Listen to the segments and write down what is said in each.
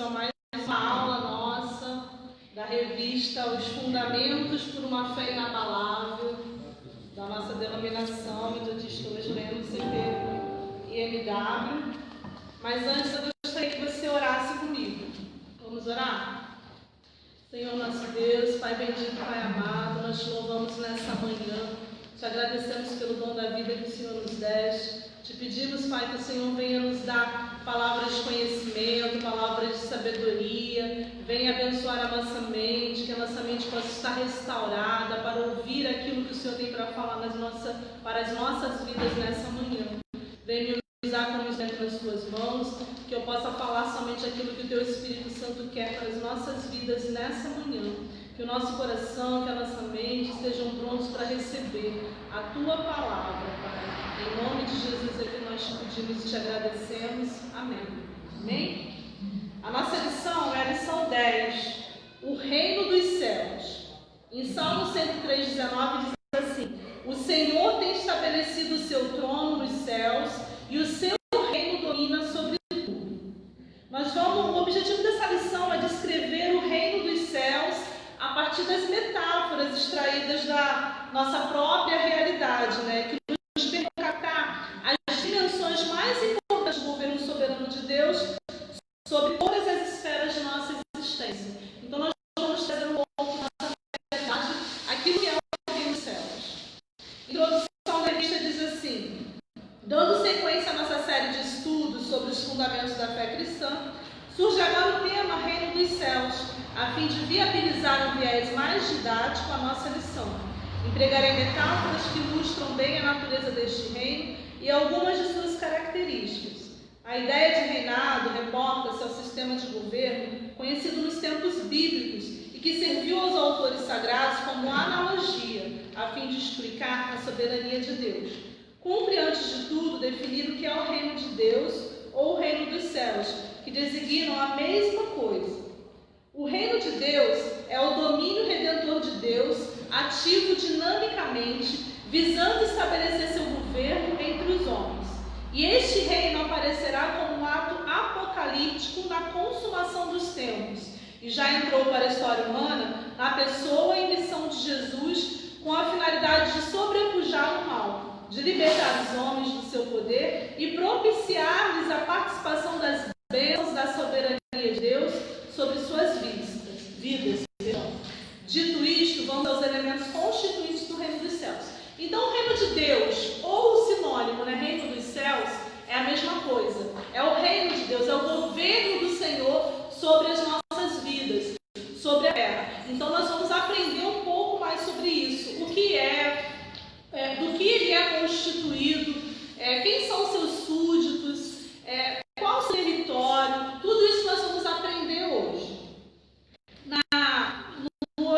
a mais uma aula nossa da revista Os Fundamentos por uma Fé Inabalável, da nossa denominação metodista hoje lendo CP e MW. Mas antes eu gostaria que você orasse comigo. Vamos orar? Senhor nosso Deus, Pai bendito, Pai amado, nós te louvamos nessa manhã, te agradecemos pelo dom da vida que o Senhor nos deste. Te pedimos, Pai, que o Senhor venha nos dar palavras de conhecimento, palavras de sabedoria, venha abençoar a nossa mente, que a nossa mente possa estar restaurada para ouvir aquilo que o Senhor tem para falar para as nossas vidas nessa manhã. Venha me usar como instrumento nas tuas mãos, que eu possa falar somente aquilo que o teu Espírito Santo quer para as nossas vidas nessa manhã. Que o nosso coração, que a nossa mente estejam prontos para receber a tua palavra, Pai. Em nome de Jesus é que nós te pedimos e te agradecemos. Amém. Amém? A nossa lição é a lição 10, o reino dos céus. Em Salmo 103:19 diz assim: o Senhor tem estabelecido o seu trono nos céus e o seu reino domina sobre tudo. O objetivo dessa lição é descrever o reino dos céus a partir das metáforas extraídas da nossa própria realidade, que nos permite captar as dimensões mais importantes do governo soberano de Deus sobre todas as esferas de nossa existência. Então nós vamos trazer um pouco da nossa realidade, aquilo que é o reino dos céus. A introdução da revista diz assim: dando sequência à nossa série de estudos sobre os fundamentos da fé cristã, surge agora o tema Reino dos Céus, a fim de viabilizar um viés mais didático à nossa lição. Empregarei metáforas que ilustram bem a natureza deste reino e algumas de suas características. A ideia de reinado reporta-se ao sistema de governo conhecido nos tempos bíblicos e que serviu aos autores sagrados como analogia, a fim de explicar a soberania de Deus. Cumpre, antes de tudo, definir o que é o reino de Deus ou o reino dos céus, que designam a mesma coisa. O reino de Deus é o domínio redentor de Deus, ativo dinamicamente, visando estabelecer seu governo entre os homens. E este reino aparecerá como um ato apocalíptico na consumação dos tempos, e já entrou para a história humana na pessoa e missão de Jesus, com a finalidade de sobrepujar o mal, de libertar os homens do seu poder e propiciar-lhes a participação das bênçãos da soberania de Deus sobre suas vidas. Dito isto, vamos aos elementos constituintes do reino dos céus. Então, o reino de Deus, ou o sinônimo, reino dos céus, é a mesma coisa. É o reino de Deus, é o governo do Senhor sobre as nossas vidas, sobre a terra. Então, nós vamos aprender um pouco mais sobre isso. O que do que ele é constituído, quem são seus súditos, qual o seu território, tudo isso nós vamos aprender hoje.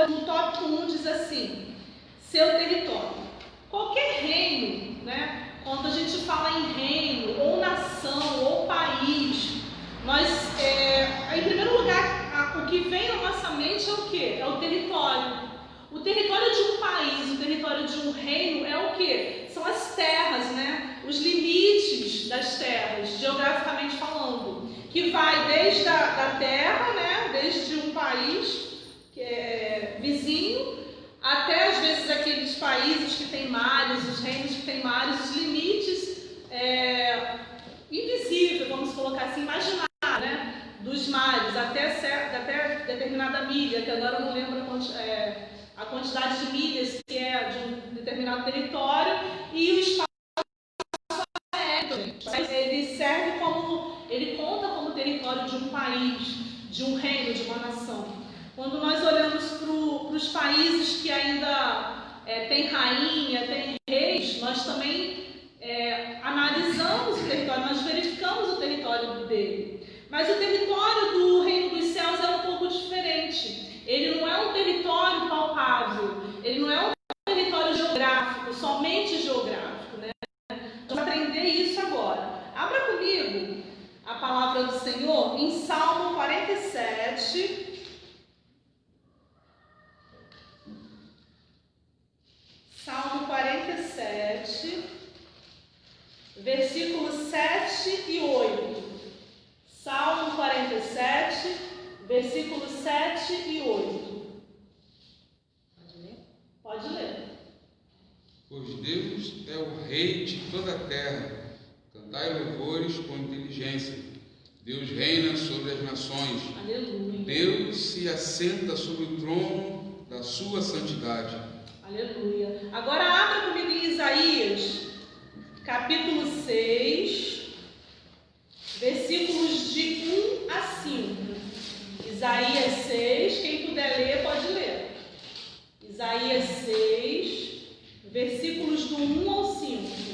No tópico 1 diz assim: seu território. Qualquer reino, quando a gente fala em reino, ou nação, ou país, em primeiro lugar, o que vem na nossa mente é o quê? É o território. O território de um país, o território de um reino é o quê? São as terras, os limites das terras, geograficamente falando, que vai desde a terra, desde um país que é vizinho, até às vezes aqueles países que têm mares, os reinos que têm mares, os limites invisíveis, vamos colocar assim, imaginários, dos mares, até determinada milha, que agora eu não lembro a quantidade de milhas que é de um determinado território, e o espaço aéreo. Ele conta como território de um país, de um reino, de uma nação. Quando nós olhamos para os países que ainda têm rainha, têm reis, nós também analisamos o território, nós verificamos o território dele. Mas o território do reino dos céus é um pouco diferente. Ele não é um território palpável, ele não é um território geográfico, somente geográfico. Vamos aprender isso agora. Abra comigo a palavra do Senhor em Salmo 47. Salmo 47, versículos 7 e 8. Salmo 47, versículos 7 e 8. Pode ler? Pode ler. Pois Deus é o Rei de toda a terra. Cantai louvores com inteligência. Deus reina sobre as nações. Aleluia. Deus se assenta sobre o trono da sua santidade. Aleluia. Agora abra comigo em Isaías, capítulo 6, versículos de 1 a 5. Isaías 6, quem puder ler, pode ler. Isaías 6, versículos do 1 ao 5.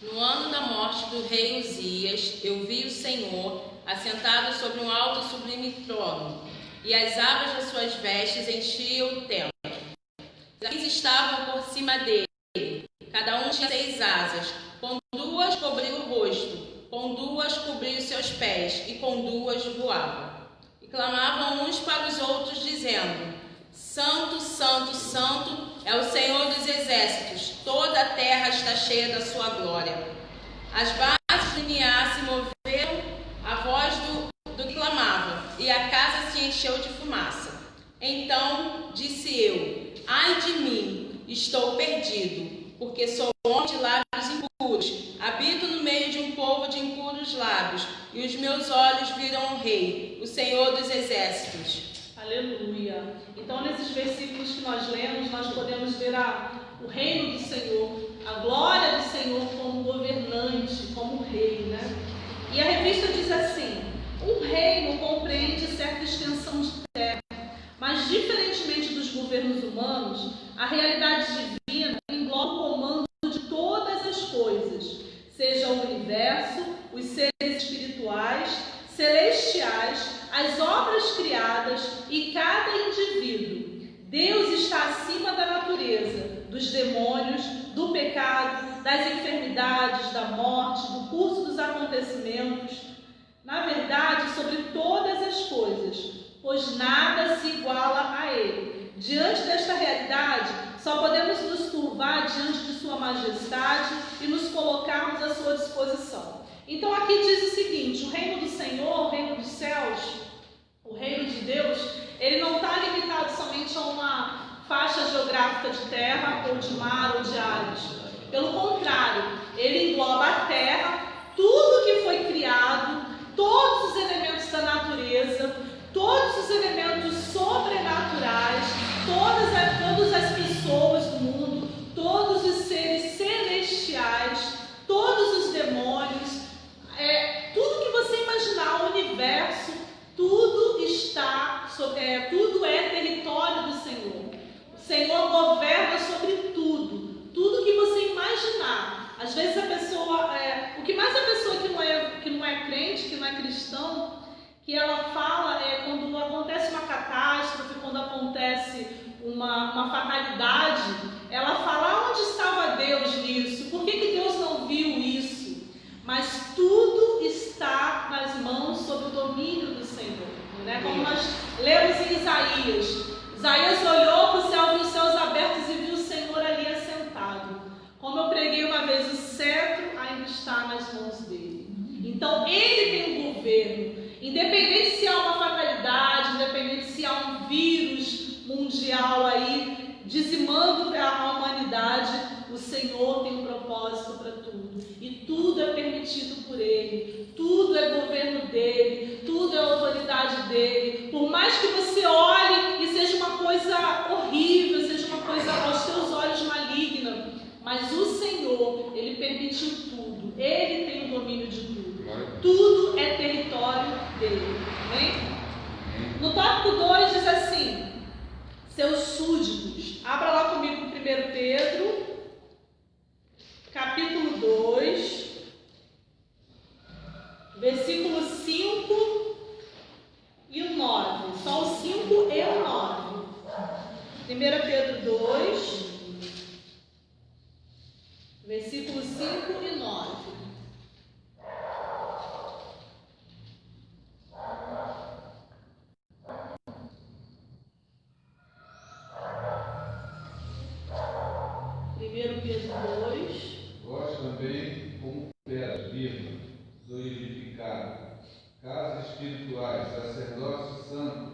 No ano da morte do rei Uzias, eu vi o Senhor assentado sobre um alto e sublime trono, e as abas das suas vestes enchiam o templo. Eles estavam por cima dele, cada um tinha 6 asas, com 2 cobriu o rosto, com 2 cobriu os seus pés, e com 2 voava. E clamavam uns para os outros, dizendo: Santo, Santo, Santo é o Senhor dos exércitos, toda a terra está cheia da sua glória. As bases do limiar se moveram à voz do que clamava, e a casa se encheu de fumaça. Então disse eu: ai de mim, estou perdido, porque sou homem de lábios impuros, habito no meio de um povo de impuros lábios, e os meus olhos viram o Rei, o Senhor dos exércitos. Aleluia. Então, nesses versículos que nós lemos, nós podemos ver o reino do Senhor, a glória do Senhor como governante, como rei, né? E a revista diz assim: um reino compreende certa extensão de terra, mas diferentemente dos governos humanos, a realidade divina engloba o comando de todas as coisas, seja o universo, os seres espirituais, celestiais, as obras criadas e cada indivíduo. Deus está acima da natureza, dos demônios, do pecado, das enfermidades, da morte, do curso dos acontecimentos. Na verdade, sobre todas as coisas, pois nada se iguala a Ele. Diante desta realidade, só podemos nos curvar diante de Sua majestade e nos colocarmos à Sua disposição. Então aqui diz o seguinte: o reino do Senhor, o reino dos céus, o reino de Deus, ele não está limitado somente a uma faixa geográfica de terra, ou de mar, ou de ares. Pelo contrário, ele engloba a terra, tudo que foi criado, todos os elementos da natureza, todos os elementos sobrenaturais, todas as pessoas do mundo, todos os seres celestiais, todos os demônios, tudo que você imaginar, o universo, tudo está, tudo é território do Senhor. O Senhor governa sobre tudo, tudo que você imaginar. Às vezes a pessoa, o que mais a pessoa que não é crente, que não é cristão, que ela fala quando acontece uma catástrofe, quando acontece uma fatalidade, ela fala: onde estava Deus nisso? Por que Deus não viu isso? Mas tudo está nas mãos, sob o domínio do Senhor, né? Como nós lemos em Isaías. Isaías olhou para o céu, viu os céus abertos e viu o Senhor ali assentado. Como eu preguei uma vez, o cetro ainda está nas mãos dele. Então ele tem um governo. Independente se há uma fatalidade, independente se há um vírus mundial aí dizimando a humanidade, o Senhor tem um propósito para tudo. E tudo é permitido por Ele, tudo é governo dEle, tudo é autoridade dEle. Por mais que você olhe e seja uma coisa horrível, seja uma coisa aos teus olhos maligna, mas o Senhor, Ele permitiu tudo. Ele tem o domínio de tudo. Tudo é território dEle. Amém? No tópico 2 diz assim: seus súditos. Abra lá comigo 1 Pedro, capítulo 2, versículo 5 e o 9. Só o 5 e o 9. 1 Pedro 2, versículo 5 e 9. Vós também, como pedras vivas, sois edificados, casas espirituais, sacerdócio santo,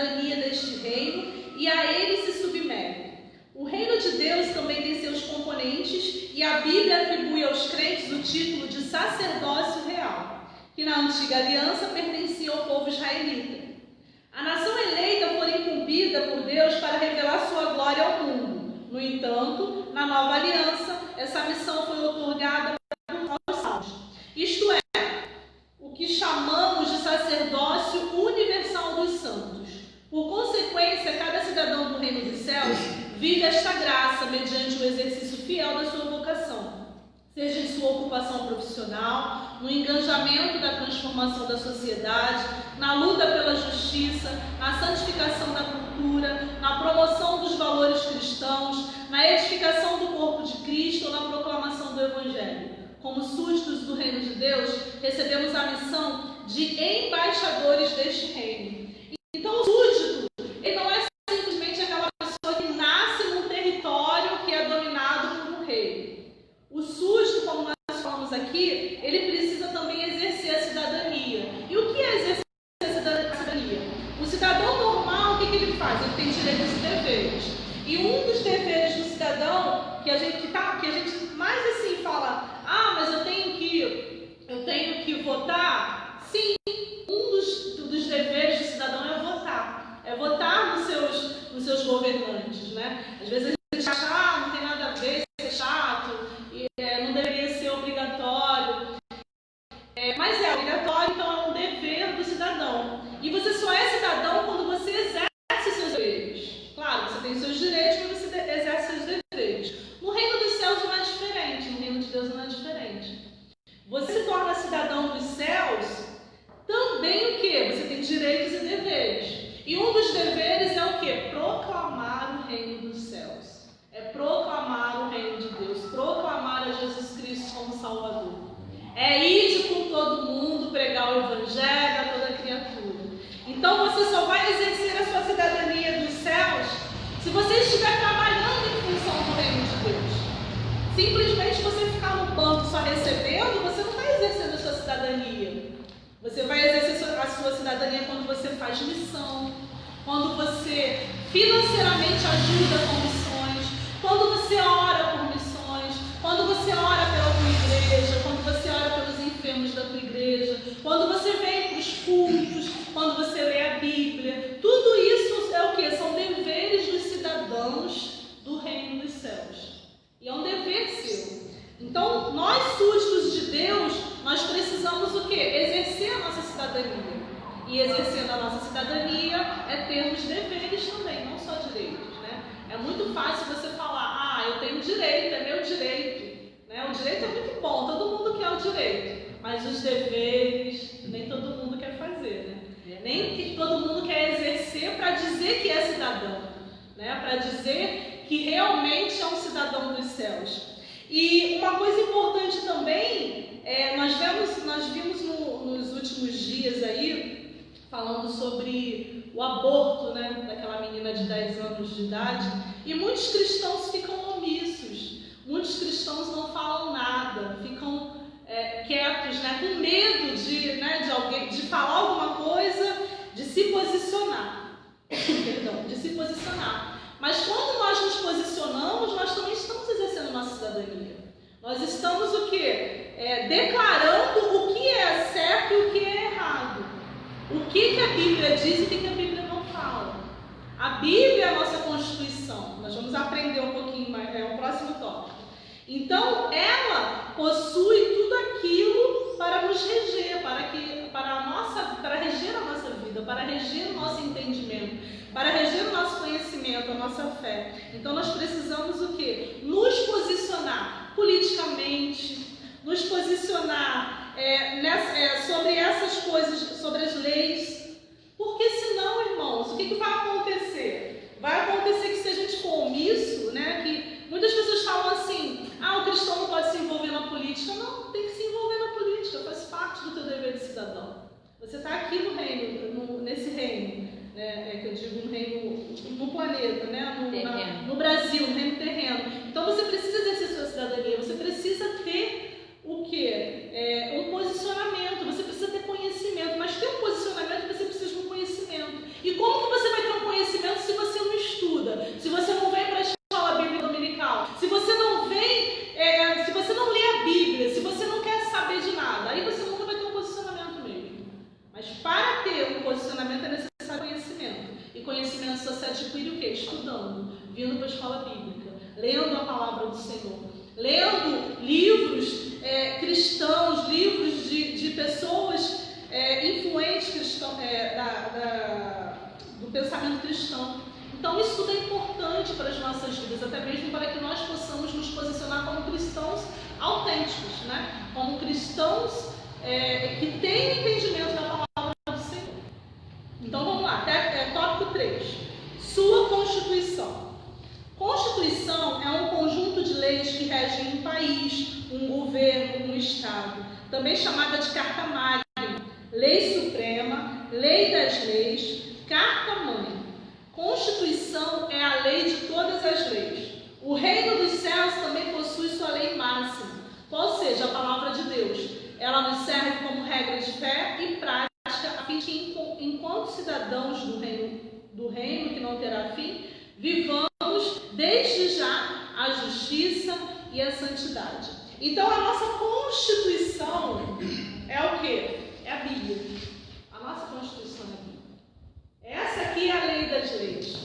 cidadania deste reino e a ele se submetem. O reino de Deus também tem seus componentes e a Bíblia atribui aos crentes o título de sacerdócio real, que na antiga aliança pertencia ao povo israelita. A nação eleita foi incumbida por Deus para revelar sua glória ao mundo. No entanto, na nova aliança, essa missão foi otorgada aos salvos. Isto é, o que chamamos de sacerdócio universal dos santos. Por consequência, cada cidadão do reino dos céus vive esta graça mediante o exercício fiel da sua vocação, seja em sua ocupação profissional, no engajamento da transformação da sociedade, na luta pela justiça, na santificação da cultura, na promoção dos valores cristãos, na edificação do corpo de Cristo ou na proclamação do Evangelho. Como súditos do reino de Deus, recebemos a missão de embaixadores deste reino. Então, o súdito, ele não é simplesmente aquela pessoa que nasce num território que é dominado por um rei. O súdito, como nós falamos aqui, ele precisa também exercer a cidadania. E o que é exercer a cidadania? O cidadão normal, o que ele faz? Ele tem direitos e deveres. E um dos deveres do cidadão, que a gente mais assim fala, mas eu tenho que votar. Sim, um dos deveres do cidadão é votar. É votar nos seus governantes, né? Às vezes a gente acha, não tem nada a ver, isso é chato, não deveria ser obrigatório. Mas é obrigatório, então é um dever do cidadão. E você só é cidadão quando você exerce seus deveres. Claro, você tem seus direitos, mas você exerce seus deveres. No reino dos céus não é diferente, no reino de Deus não é diferente. Você se torna cidadão dos céus, também o quê? Você tem direitos e deveres. E um dos deveres é o quê? Proclamar o reino dos céus. É proclamar o reino de Deus, proclamar a Jesus Cristo como Salvador. É ir com todo mundo, pregar o Evangelho a toda criatura. Então você só vai exercer a sua cidadania dos céus se você estiver trabalhando em função do reino de Deus. Simplesmente você ficar no banco só recebendo, você não vai exercendo a sua cidadania. Você vai exercer a sua cidadania quando você faz missão, quando você financeiramente ajuda com missões, quando você ora por missões, quando você ora pela tua igreja, quando você ora pelos enfermos da tua igreja, quando você vem para os cultos, quando você lê a Bíblia. Tudo isso é o quê? São deveres dos cidadãos do reino dos céus. E é um dever seu. Então, nós súditos de Deus, nós precisamos o quê? Exercer a nossa cidadania. E exercendo a nossa cidadania é termos deveres também, não só direitos, né? É muito fácil você falar, eu tenho direito, é meu direito, né? O direito é muito bom, todo mundo quer o direito, mas os deveres nem todo mundo quer fazer, né? Nem que todo mundo quer exercer para dizer que é cidadão, né? Para dizer que realmente é um cidadão dos céus. E uma coisa importante também, nós vimos nos últimos dias aí, falando sobre o aborto, né, daquela menina de 10 anos de idade, e muitos cristãos ficam omissos, muitos cristãos não falam nada, ficam quietos, né, com medo de alguém, de falar alguma coisa, de se posicionar. Perdão, de se posicionar. Mas quando nós nos posicionamos, nós também estamos exercendo nossa cidadania. Nós estamos o quê? Declarando o que é certo e o que é errado. O que a Bíblia diz e o que a Bíblia não fala. A Bíblia é a nossa Constituição. Nós vamos aprender um pouquinho mais, é o próximo tópico. Então, ela possui tudo aquilo para nos reger, para reger a nossa vida, para reger o nosso entendimento, para reger o nosso conhecimento, a nossa fé. Então nós precisamos o quê? Nos posicionar politicamente, nos posicionar sobre essas coisas, sobre as leis. Porque senão, irmãos, o que vai acontecer? Vai acontecer que se a gente for omisso, né, que muitas pessoas falam assim, o cristão não pode se envolver na política. Não, tem que se envolver na política, faz parte do teu dever de cidadão. Você está aqui no reino, nesse reino, né, que eu digo no reino, no planeta, né, no Brasil, no reino terreno. Então você precisa exercer sua cidadania, você precisa ter o quê? Um posicionamento, você precisa ter conhecimento, mas ter um posicionamento você precisa de um conhecimento. E como que você vai quê? Estudando, vindo para a escola bíblica, lendo a palavra do Senhor, lendo livros cristãos, livros de pessoas influentes do pensamento cristão. Então isso tudo é importante para as nossas vidas, até mesmo para que nós possamos nos posicionar como cristãos autênticos, né? Como cristãos que têm entendimento da palavra do Senhor. Então vamos lá, tópico 3. Sua Constituição. Constituição é um conjunto de leis que regem um país, um governo, um estado, também chamada de Carta Magna, Lei Suprema, Lei das Leis, Carta Mãe. Constituição é a lei de todas as leis. O reino dos céus também possui sua lei máxima, qual seja a palavra de Deus. Ela nos serve como regra de fé e prática, a fim de que, enquanto cidadãos do reino que não terá fim, vivamos desde já a justiça e a santidade. Então a nossa Constituição é o quê? É a Bíblia. A nossa Constituição é a Bíblia. Essa aqui é a lei das leis.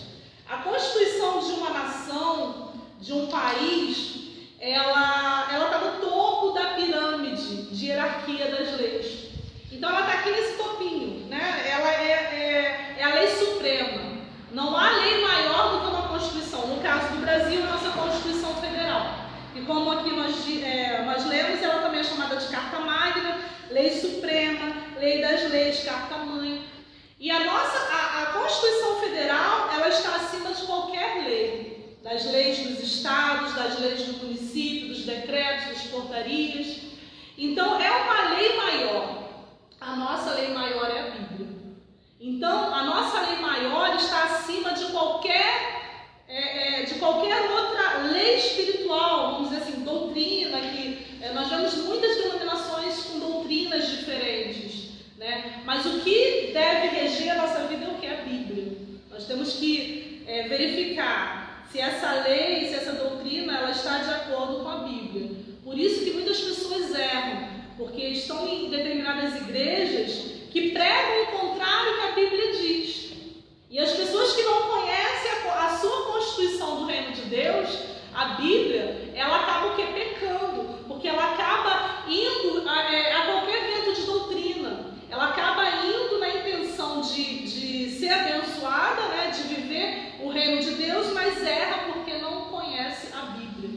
A Constituição de uma nação, de um país, ela está no topo da pirâmide de hierarquia das leis. Então ela está aqui nesse topinho, né? Ela é a lei suprema. Não há lei maior do que uma Constituição. No caso do Brasil, nossa Constituição Federal. E como aqui nós lemos, ela também é chamada de Carta Magna, Lei Suprema, Lei das Leis, Carta Mãe. E a Constituição Federal, ela está acima de qualquer lei. Das leis dos estados, das leis do município, dos decretos, das portarias. Então, é uma lei maior. A nossa lei maior é a Bíblia. Então, a nossa lei maior está acima de qualquer outra lei espiritual, vamos dizer assim, doutrina, que nós vemos muitas denominações com doutrinas diferentes, né? Mas o que deve reger a nossa vida é o que? A Bíblia. Nós temos que verificar se essa lei, se essa doutrina, ela está de acordo com a Bíblia. Por isso que muitas pessoas erram, porque estão em determinadas igrejas que pregam o contrário que a Bíblia diz. E as pessoas que não conhecem a sua Constituição do Reino de Deus, a Bíblia, ela acaba o quê? Pecando, porque ela acaba indo a qualquer vento de doutrina. Ela acaba indo na intenção de ser abençoada, né, de viver o Reino de Deus, mas erra porque não conhece a Bíblia.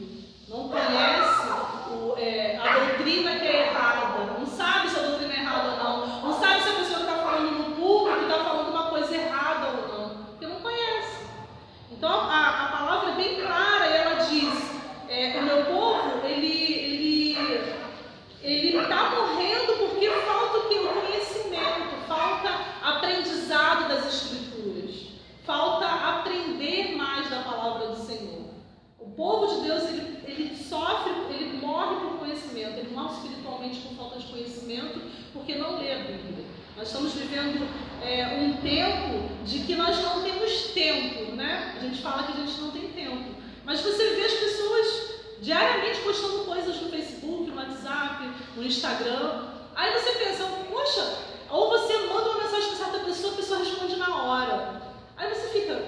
Não conhece a doutrina que é errada. Não sabe se a doutrina é errada ou não. Não sabe se a pessoa que está falando no público está falando uma coisa errada ou não. Porque não conhece. Então a palavra é bem clara e ela diz: o meu povo, ele está morrendo porque falta o quê? O conhecimento, falta aprendizado das Escrituras, falta aprender mais da palavra do Senhor. O povo de Deus, ele sofre, ele morre por conhecimento, ele morre espiritualmente por falta de conhecimento, porque não lê a Bíblia. Nós estamos vivendo um tempo de que nós não temos tempo, né? A gente fala que a gente não tem tempo, mas você vê as pessoas diariamente postando coisas no Facebook, no WhatsApp, no Instagram. Aí você pensa, poxa, ou você manda uma mensagem para certa pessoa, a pessoa responde na hora. Aí você fica,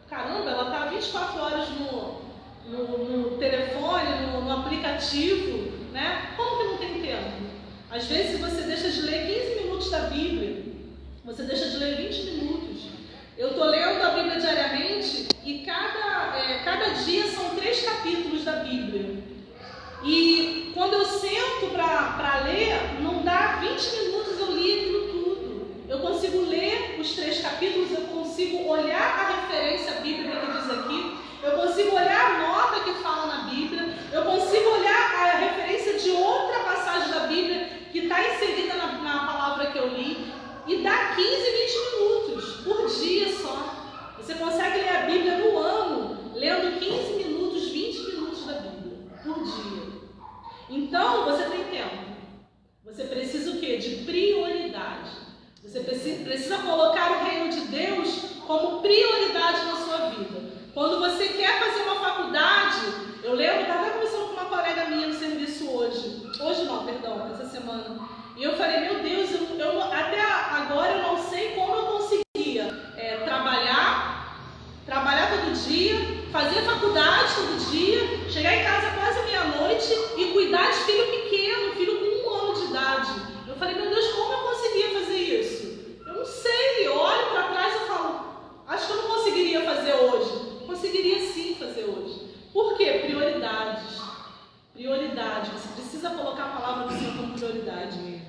caramba, ela está 24 horas no telefone, no aplicativo, né? Como que não tem tempo? Às vezes você deixa de ler 15 minutos da Bíblia, você deixa de ler 20 minutos. Eu estou lendo a Bíblia diariamente e cada dia são 3 capítulos da Bíblia. E quando eu sento para ler, não dá 20 minutos eu li aquilo tudo. Eu consigo ler os 3 capítulos, eu consigo olhar a referência bíblica que diz aqui, eu consigo olhar a nota que fala na Bíblia, eu consigo olhar a referência de outra passagem da Bíblia que está inserida na palavra que eu li, e dá 15, 20 minutos por dia só. Você consegue ler a Bíblia no ano, lendo 15 minutos, 20 minutos da Bíblia por dia. Então, você tem tempo. Você precisa o quê? De prioridade. Você precisa colocar o reino de Deus como prioridade na sua vida. Quando você quer fazer uma faculdade, eu lembro, estava até conversando com uma colega minha no serviço essa semana, e eu falei, meu Deus, até agora eu não sei como eu conseguiria trabalhar todo dia, fazer faculdade todo dia, chegar em casa quase meia-noite e cuidar de filho pequeno, filho com 1 ano de idade. Eu falei, meu Deus, como eu conseguia fazer isso? Eu não sei, eu olho para trás e falo, acho que eu não conseguiria fazer hoje. Conseguiria sim fazer hoje. Por quê? Prioridades. Prioridade. Você precisa colocar a palavra do Senhor como prioridade.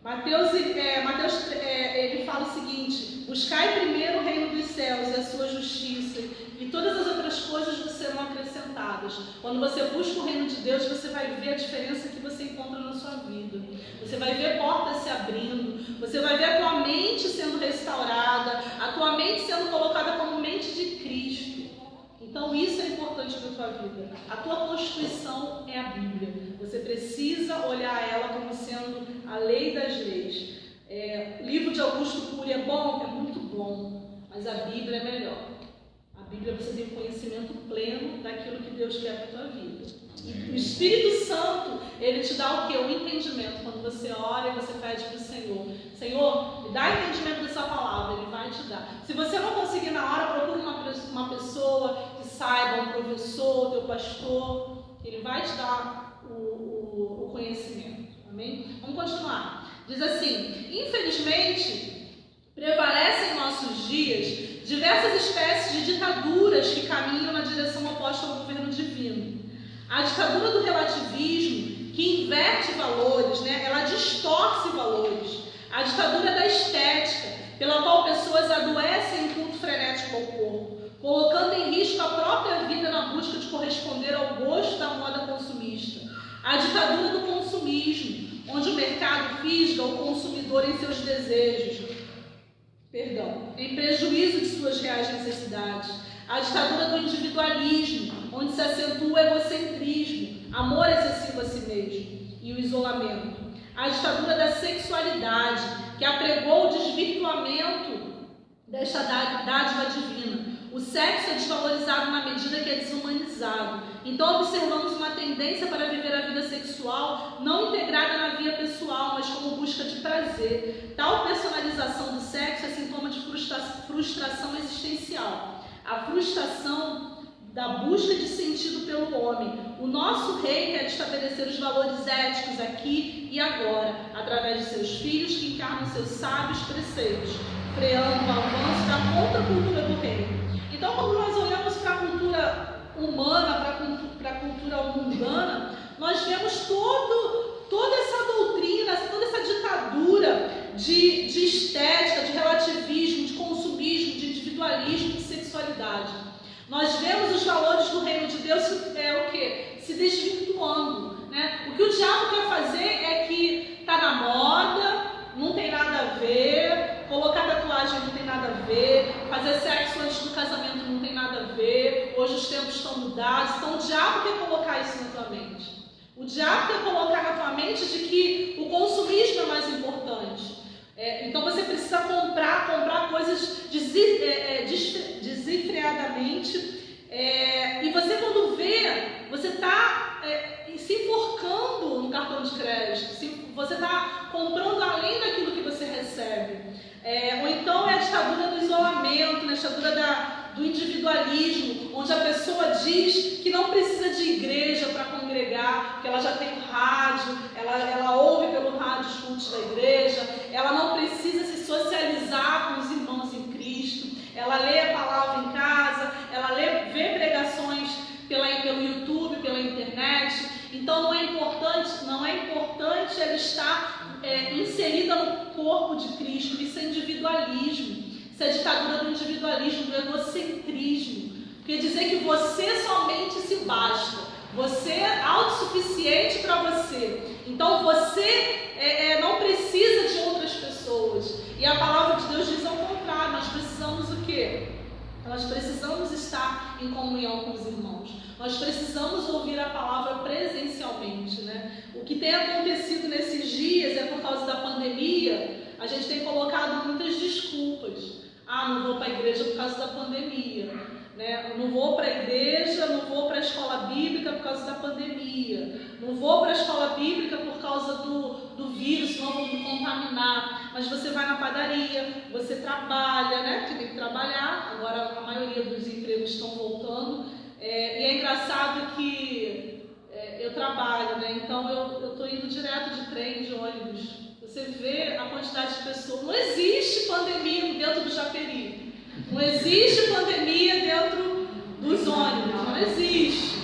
Mateus ele fala o seguinte: buscai primeiro o reino dos céus e a sua justiça, e todas as outras coisas vos serão acrescentadas. Quando você busca o reino de Deus, você vai ver a diferença que você encontra na sua vida. Você vai ver portas se abrindo, você vai ver a tua mente sendo restaurada, a tua mente sendo colocada como mente de Cristo. Então isso é importante para a tua vida. A tua constituição é a Bíblia. Você precisa olhar ela como sendo a lei das leis. O livro de Augusto Cury é bom? É muito bom. Mas a Bíblia é melhor. A Bíblia você tem um conhecimento pleno daquilo que Deus quer para a tua vida. E o Espírito Santo, ele te dá o quê? Um entendimento. Quando você ora e você pede para o Senhor, Senhor, me dá entendimento dessa palavra, ele vai te dar. Se você não conseguir na hora, procure uma pessoa que saiba, um professor, teu pastor, ele vai te dar o conhecimento. Amém? Vamos continuar. Diz assim: infelizmente, prevalecem em nossos dias diversas espécies de ditaduras que caminham na direção oposta ao governo divino. A ditadura do relativismo, que inverte valores, ela distorce valores. A ditadura da estética, pela qual pessoas adoecem em culto frenético ao corpo, colocando em risco a própria vida na busca de corresponder ao gosto da moda consumista. A ditadura do consumismo, onde o mercado fisga o consumidor em seus desejos, em prejuízo de suas reais necessidades. A ditadura do individualismo, onde se acentua o egocentrismo, amor excessivo a si mesmo e o isolamento. A ditadura da sexualidade, que apregou o desvirtuamento desta dádiva divina. O sexo é desvalorizado na medida que é desumanizado. Então observamos uma tendência para viver a vida sexual não integrada na via pessoal, mas como busca de prazer. Tal personalização do sexo é sintoma de frustração existencial. A frustração da busca de sentido pelo homem. O nosso rei quer estabelecer os valores éticos aqui e agora, através de seus filhos que encarnam seus sábios preceitos, freando o avanço da contracultura do reino. Então, quando nós olhamos para a cultura humana, para a cultura mundana, nós vemos toda essa doutrina, toda essa ditadura de estética, de relativismo, de consumismo, de individualismo, de sexualidade. Nós vemos os valores do reino de Deus se desvirtuando. O que o diabo quer fazer é que está na moda, não tem nada a ver, colocar tatuagem não tem nada a ver, fazer sexo antes do casamento não tem nada a ver, hoje os tempos estão mudados. Então o diabo quer colocar isso na tua mente. O diabo quer colocar na tua mente de que o consumismo é mais importante. Então você precisa comprar coisas desenfreadamente, e você, quando vê, você está se enforcando no cartão de crédito, você está comprando além daquilo que você recebe. Ou então é a ditadura do isolamento, a ditadura do individualismo, onde a pessoa diz que não precisa de igreja para congregar, porque ela já tem rádio, ela ouve pelo rádio os cultos da igreja, ela não precisa se socializar com os irmãos em Cristo, ela lê a palavra em casa, ela vê pregações pelo YouTube, pela internet. Então não é importante ela estar inserida no corpo de Cristo. Isso é individualismo, isso é ditadura do individualismo, do egocentrismo. Quer dizer que você somente se basta, você é autossuficiente para você. Então você não precisa de outras pessoas. E a palavra de Deus diz ao contrário, nós precisamos o quê? Nós precisamos estar em comunhão com os irmãos. Nós precisamos ouvir a palavra presencialmente, O que tem acontecido nesses dias é por causa da pandemia. A gente tem colocado muitas desculpas. Não vou para a igreja por causa da pandemia. Não vou para a igreja, não vou para a escola bíblica por causa da pandemia. Não vou para a escola bíblica por causa do vírus, senão vou me contaminar. Mas você vai na padaria, você trabalha, porque tem que trabalhar. Agora a maioria dos empregos estão voltando trem, de ônibus, você vê a quantidade de pessoas. Não existe pandemia dentro do Japeri. Não existe pandemia dentro dos ônibus. Não existe.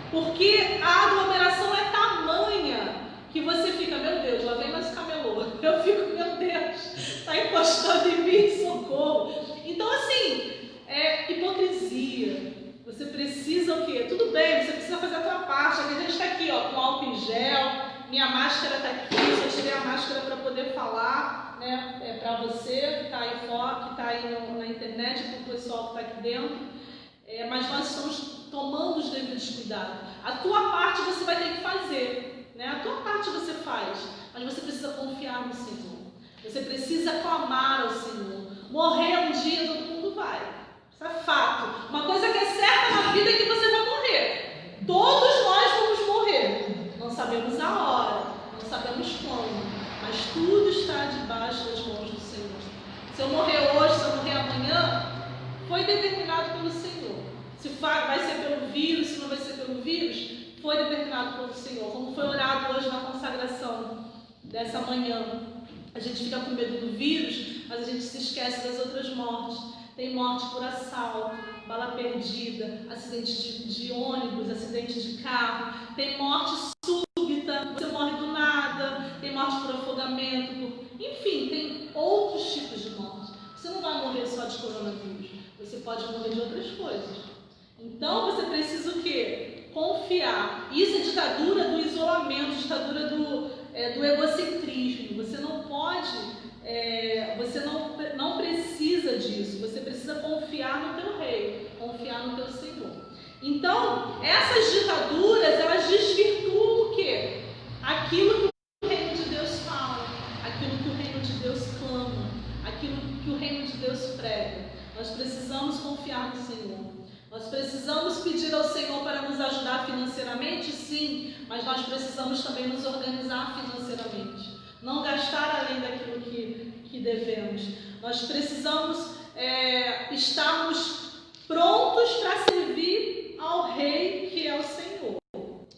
Porque a aglomeração é tamanha que você fica, meu Deus, lá vem mais camelô. Eu fico, meu Deus, está encostando em mim, socorro. Então, assim, é hipocrisia. Você precisa o quê? Tudo bem, você precisa fazer a tua parte. A gente está aqui, ó, com álcool em gel, minha máscara está aqui, só tirei a máscara para poder falar, né, para você que está aí fora, que está aí na internet, para o pessoal que está aqui dentro. Mas nós estamos tomando os devidos cuidados. A tua parte você vai ter que fazer, né? A tua parte você faz, mas você precisa confiar no Senhor. Você precisa clamar ao Senhor. Morrer um dia todo mundo vai. Isso é fato. Uma coisa que é certa na vida é que você vai morrer. Todos nós vamos morrer. Não sabemos a hora, não sabemos quando, mas tudo está debaixo das mãos do Senhor. Se eu morrer hoje, se eu morrer amanhã, foi determinado pelo Senhor. Se vai ser pelo vírus, se não vai ser pelo vírus, foi determinado pelo Senhor. Como foi orado hoje na consagração dessa manhã. A gente fica com medo do vírus, mas a gente se esquece das outras mortes. Tem morte por assalto, bala perdida, acidente de ônibus, acidente de carro. Tem morte súbita, você morre do nada. Tem morte por afogamento. Enfim, tem outros tipos de morte. Você não vai morrer só de coronavírus. Você pode morrer de outras coisas. Então, você precisa o quê? Confiar. Isso é ditadura do isolamento, ditadura do egocentrismo. Você não pode, você não precisa disso. Você precisa confiar no teu rei, confiar no teu Senhor. Então, essas ditaduras, elas desvirtuam o quê? Aquilo que o reino de Deus fala, aquilo que o reino de Deus clama, aquilo que o reino de Deus prega. Nós precisamos confiar no Senhor. Nós precisamos pedir ao Senhor para nos ajudar financeiramente, sim, mas nós precisamos também nos organizar financeiramente. Não gastar além daquilo que devemos. Nós precisamos estarmos prontos para servir ao Rei que é o Senhor.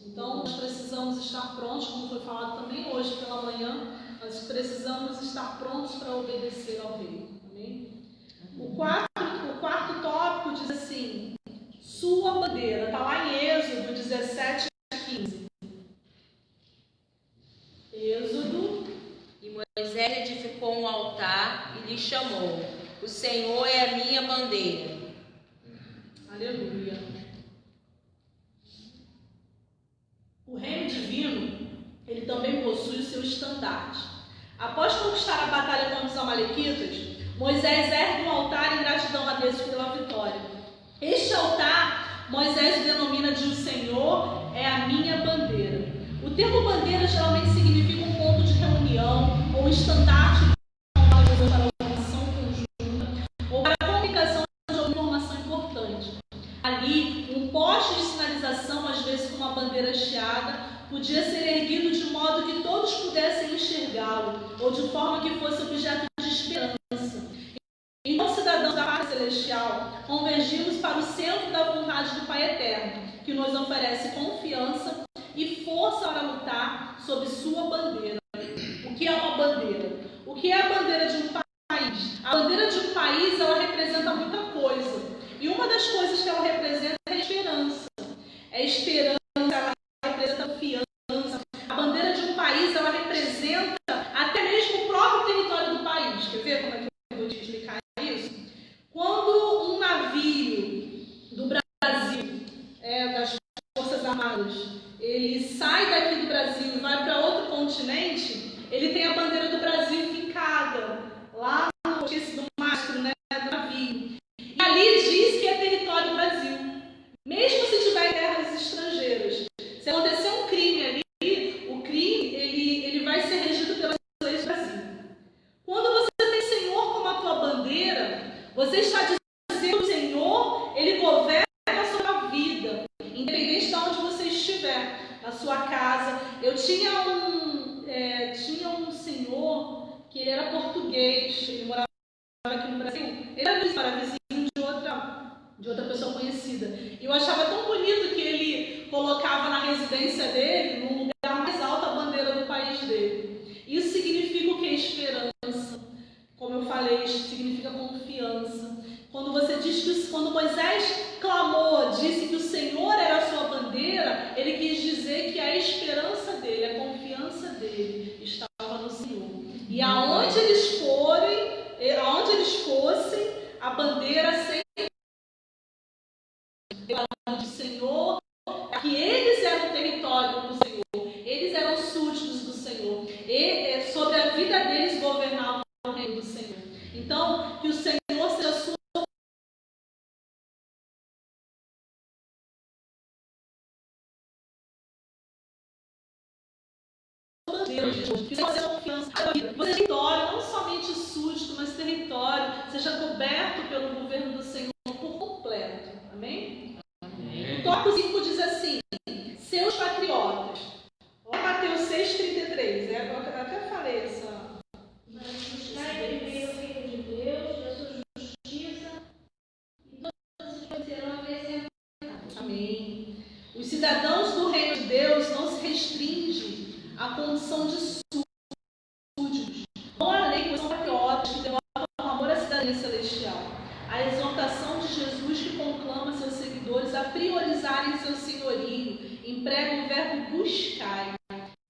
Então, nós precisamos estar prontos, como foi falado também hoje pela manhã, nós precisamos estar prontos para obedecer ao Rei. Amém? O quarto tópico diz assim: sua bandeira, está lá em Êxodo 17 a 15. Êxodo. E Moisés edificou um altar e lhe chamou: o Senhor é a minha bandeira. Aleluia. O reino divino, ele também possui o seu estandarte. Após conquistar a batalha contra os amalequitas, Moisés ergue um altar em gratidão a Deus pela vitória. Este altar, Moisés denomina de o Senhor é a minha bandeira. O termo bandeira geralmente significa um ponto de reunião ou estandarte para uma ação conjunta ou para a comunicação de uma informação importante. Ali, um poste de sinalização, às vezes com uma bandeira hasteada, podia ser erguido de modo que todos pudessem enxergá-lo ou de forma que fosse objeto de esperança. Então, cidadãos da pátria celestial, convergimos para o centro da vontade do Pai Eterno, que nos oferece confiança e força para lutar sob sua bandeira. O que é uma bandeira? O que é a bandeira de um país? A bandeira de um país, ela representa muita coisa. E uma das coisas que ela representa é a esperança. É esperança, ela representa confiança. A bandeira de um país, ela representa até mesmo o próprio território do país. Quer ver como é que eu vou te explicar isso? Quando um navio do Brasil, das Forças Armadas, ele sai daqui do Brasil e vai para outro continente, ele tem a bandeira do Brasil fincada lá no esqueci do mastro, né, do navio. E ali diz que é território do Brasil. Mesmo se tiver em terras estrangeiras. Se acontecer um crime ali, o crime ele vai ser regido pelas leis do Brasil. Quando você tem o Senhor como a tua bandeira, você está dizendo que o Senhor, ele governa a sua vida, independente de onde você estiver, na sua casa. Eu tinha um senhor que ele era português, ele morava aqui no Brasil, ele era vizinho de outra pessoa conhecida. E eu achava tão bonito que ele colocava na residência dele, num lugar mais alto, a bandeira do país dele. declarando do Senhor, que eles eram o território do Senhor, eles eram súditos do Senhor, e sobre a vida deles governava o reino do Senhor. Então, que o Senhor seja a sua Deus, que você tenha confiança. Você território, não somente súdito, mas território, seja coberto pelo governo do Senhor por completo. Amém? Amém. O tópico 5 diz assim: seus patriotas. Lá Mateus 6,33. Eu até falei essa. Buscai primeiro o reino de Deus e a sua justiça, e todas as coisas serão acrescentadas. Amém. Os cidadãos do reino de Deus não se restringem à condição de súditos. Não há lei, pois são patriotas que demonstram amor à cidadania celestial. A exortação de Jesus que conclama seus seguidores a priorizarem seu senhorio emprega o verbo buscai,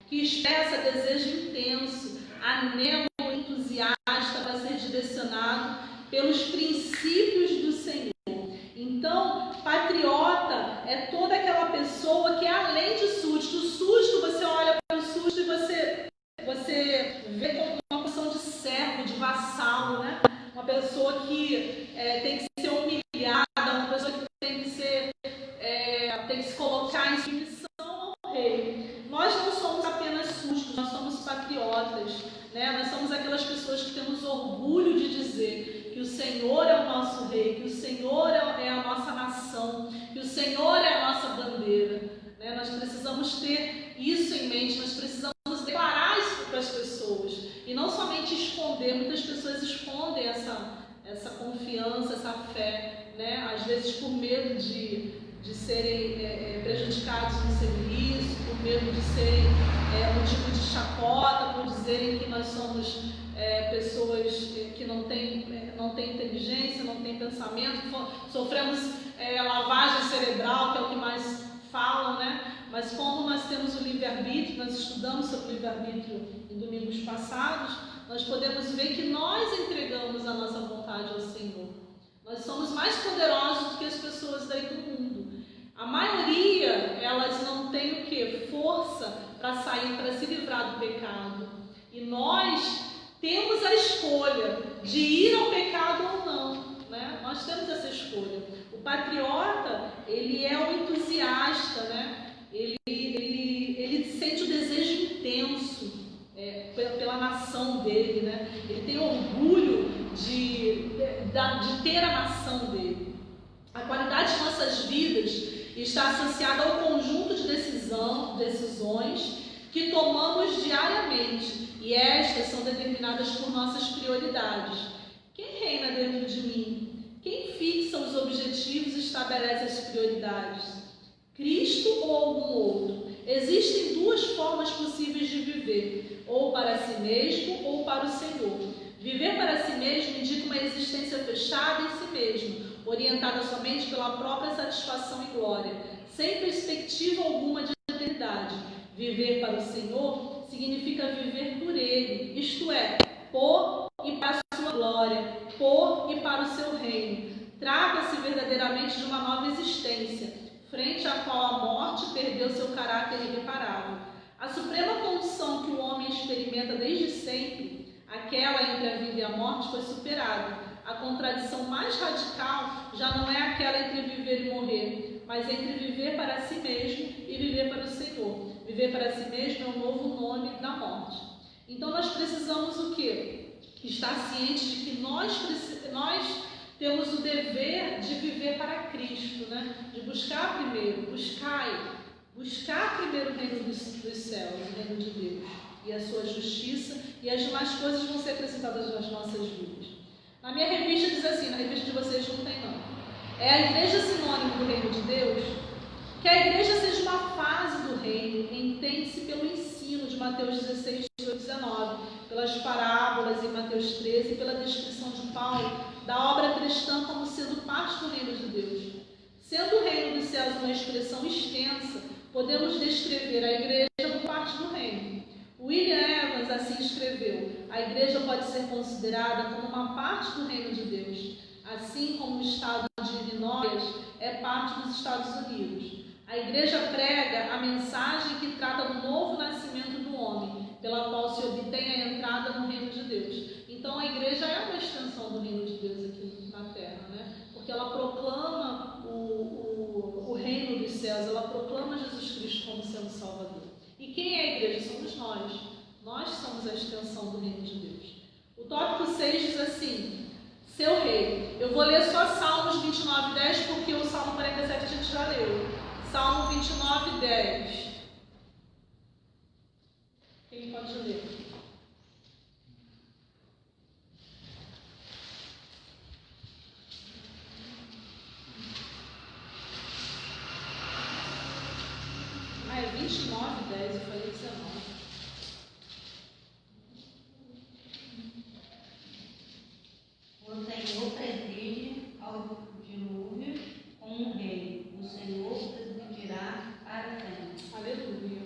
que expressa desejo intenso, anelo entusiasta para ser direcionado pelos princípios do Senhor. Então, patriota é toda aquela pessoa que é além de súdito. O súdito, você olha para o súdito e você vê como uma posição de servo, de vassalo, né? Uma pessoa que tem que ser humilhada, uma pessoa que tem que se colocar em submissão ao rei. Nós não somos apenas súditos, nós somos patriotas, né? Nós somos aquelas pessoas que temos orgulho de dizer que o Senhor é o nosso rei, que o Senhor é a nossa nação, que o Senhor é a nossa bandeira, né? Nós precisamos ter isso em mente, nós precisamos declarar isso para as pessoas e não somente esconder. Muitas pessoas escondem essa confiança, essa fé, né? Às vezes por medo de serem prejudicados no serviço, por medo de serem motivo de chacota, por dizerem que nós somos pessoas que não têm inteligência, não têm pensamento, sofremos lavagem cerebral, que é o que mais falam, né? Mas como nós temos o livre-arbítrio, nós estudamos sobre o livre-arbítrio em domingos passados, nós podemos ver que nós entregamos a nossa vontade ao Senhor. Nós somos mais poderosos do que as pessoas daí do mundo. A maioria, elas não tem o quê? Força para sair, para se livrar do pecado. E nós temos a escolha de ir ao pecado ou não, né? Nós temos essa escolha. O patriota, ele é um entusiasta, né? Ele sente o desejo intenso pela nação dele, né? Ele tem orgulho de ter a nação dele. A qualidade de nossas vidas está associada ao conjunto de decisões que tomamos diariamente, e estas são determinadas por nossas prioridades. Quem reina dentro de mim? Quem fixa os objetivos e estabelece as prioridades? Cristo ou algum outro? Existem duas formas possíveis de viver, ou para si mesmo ou para o Senhor. Viver para si mesmo indica uma existência fechada em si mesmo, orientada somente pela própria satisfação e glória, sem perspectiva alguma de eternidade. Viver para o Senhor significa viver por Ele, isto é, por e para a sua glória, por e para o seu reino. Trata-se verdadeiramente de uma nova existência, frente à qual a morte perdeu seu caráter irreparável. A suprema condição que o homem experimenta desde sempre, aquela entre a vida e a morte, foi superada. A contradição mais radical já não é aquela entre viver e morrer, mas entre viver para si mesmo e viver para o Senhor. Viver para si mesmo é o novo nome da morte. Então nós precisamos o quê? Estar cientes de que nós temos o dever de viver para Cristo, né? De buscar primeiro, buscar primeiro o reino dos céus, o reino de Deus e a sua justiça, e as demais coisas vão ser acrescentadas nas nossas vidas. Na minha revista diz assim, na revista de vocês não tem não. É a igreja sinônimo do reino de Deus? Que a igreja seja uma fase do reino, entende-se pelo ensino de Mateus 16, 19, pelas parábolas em Mateus 13 e pela descrição de Paulo da obra cristã como sendo parte do reino de Deus. Sendo o reino dos céus uma expressão extensa, podemos descrever a igreja como parte do reino. William Evans assim escreveu: a igreja pode ser considerada como uma parte do reino de Deus, assim como o estado divino Illinois é parte dos Estados Unidos. A igreja prega a mensagem que trata do novo nascimento do homem, pela qual se obtém a entrada no reino de Deus. Então a igreja é uma extensão do reino de Deus aqui na terra, né? Porque ela proclama o reino dos céus, ela proclama Jesus Cristo como sendo Salvador. E quem é a igreja? Somos nós. Nós somos a extensão do reino de Deus. O tópico 6 diz assim: seu rei. Eu vou ler só Salmos 29:10, porque o Salmo 47 a gente já leu. Salmo 29:10. Quem pode ler? Ah, é 29:10, eu falei 19. O Senhor preside ao dilúvio com um rei. O Senhor presidirá para sempre. Aleluia.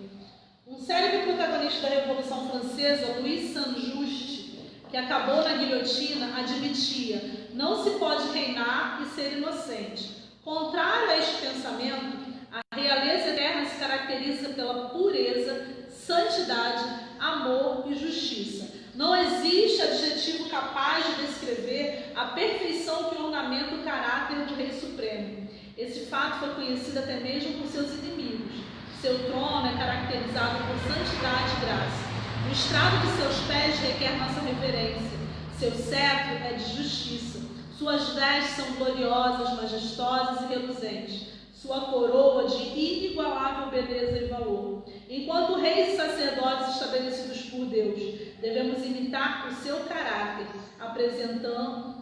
Um célebre protagonista da Revolução Francesa, Louis Saint-Just, que acabou na guilhotina, admitia: não se pode reinar e ser inocente. Contrário a este pensamento, a realeza eterna se caracteriza pela pureza, santidade, amor e justiça. Não existe adjetivo capaz de descrever a perfeição que ornamenta o caráter do Rei Supremo. Esse fato foi conhecido até mesmo por seus inimigos. Seu trono é caracterizado por santidade e graça. O estrado de seus pés requer nossa reverência. Seu cetro é de justiça. Suas vestes são gloriosas, majestosas e reluzentes. Sua coroa de inigualável beleza e valor. Enquanto reis e sacerdotes estabelecidos por Deus, devemos imitar o seu caráter, apresentando,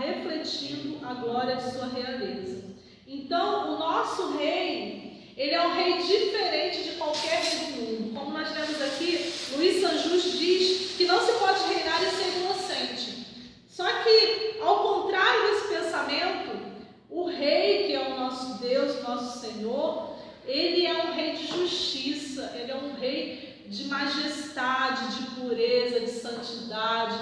refletindo a glória de sua realeza. Então, o nosso rei, ele é um rei diferente de qualquer rei do mundo. Como nós lemos aqui, Louis Saint-Just diz que não se pode reinar e ser inocente. Só que, ao contrário desse pensamento, o rei, que é o nosso Deus, o nosso Senhor, ele é um rei de justiça, ele é um rei de majestade, de pureza, de santidade.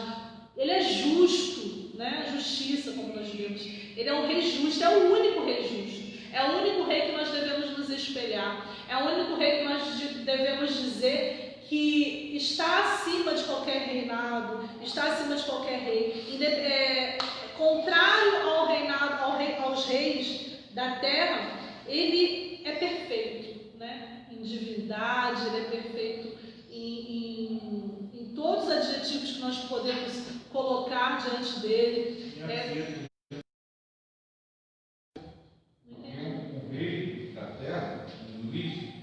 Ele é justo, né? Justiça, como nós vimos. Ele é um rei justo, é o único rei justo. É o único rei que nós devemos nos espelhar. É o único rei que nós devemos dizer que está acima de qualquer reinado, está acima de qualquer rei. Contrário ao reinado, aos reis da terra, ele é perfeito, né? Em divindade, ele é perfeito em todos os adjetivos que nós podemos colocar diante dele. Um rei da terra, um juiz,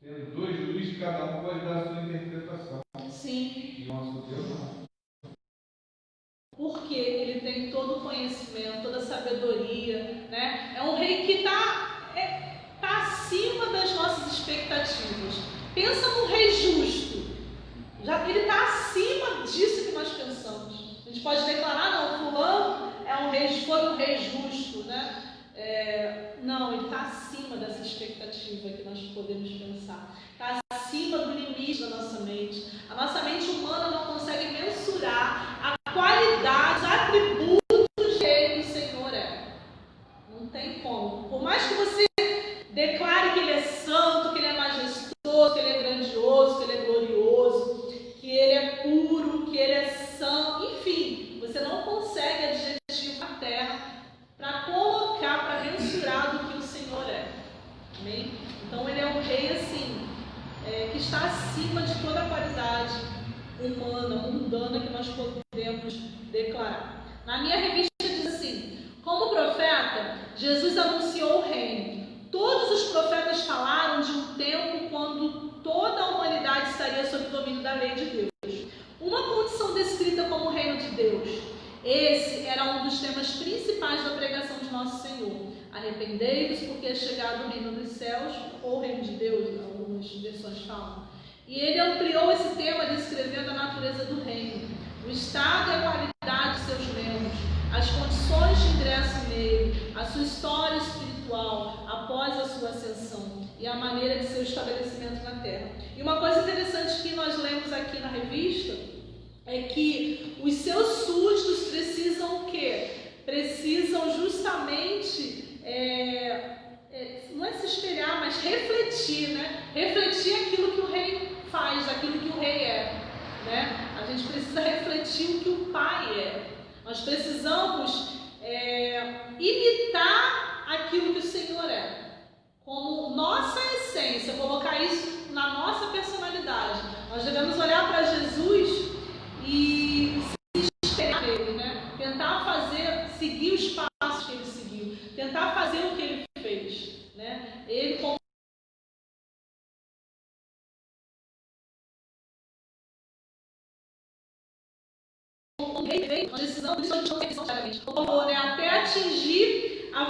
tendo dois juízes, cada um pode dar a sua interpretação. Sim. E nosso Deus não. Porque ele tem todo o conhecimento, toda a sabedoria, né? É um rei que está acima das nossas expectativas. Pensa num rei justo. Ele está acima disso que nós pensamos. A gente pode declarar, não, fulano foi um rei justo, né? Não, ele está acima dessa expectativa que nós podemos pensar. Está acima do limite da nossa mente. A nossa mente humana não consegue mensurar a qualidade, os atributos de rei que o Senhor é. Não tem como. Por mais que você declare que ele é santo, que ele é majestoso, que ele é grandioso, que ele é glorioso, que ele é puro, que ele é santo, enfim, você não consegue adjetivo na terra para colocar, para mensurar do que o Senhor é. Amém? Então ele é um rei assim, que está acima de toda a qualidade humana, mundana que nós podemos declarar. Na minha revista diz assim: como profeta, Jesus anunciou o reino. Todos os profetas falaram de um tempo quando toda a humanidade estaria sob o domínio da lei de Deus. Uma condição descrita como o reino de Deus. Esse era um dos temas principais da pregação de nosso Senhor. Arrependei-vos, porque é chegado o reino dos céus, ou o reino de Deus, algumas versões falam. E ele ampliou esse tema descrevendo a natureza do reino, o estado e a qualidade de seus membros, as condições de ingresso nele, a sua história espiritual após a sua ascensão e a maneira de seu estabelecimento na terra. E uma coisa interessante que nós lemos aqui na revista é que os seus súditos precisam o quê? precisam justamente não é se espelhar, mas refletir, né? Refletir aquilo que o rei faz, aquilo que o rei é, né? A gente precisa refletir o que o pai é. Nós precisamos imitar aquilo que o Senhor é, como nossa essência, colocar isso na nossa personalidade. Nós devemos olhar para Jesus e se espelhar nele, né? Tentar seguir os passos que ele seguiu, tentar fazer o que ele fez, né? Ele como rei, nós precisamos diariamente, até atingir a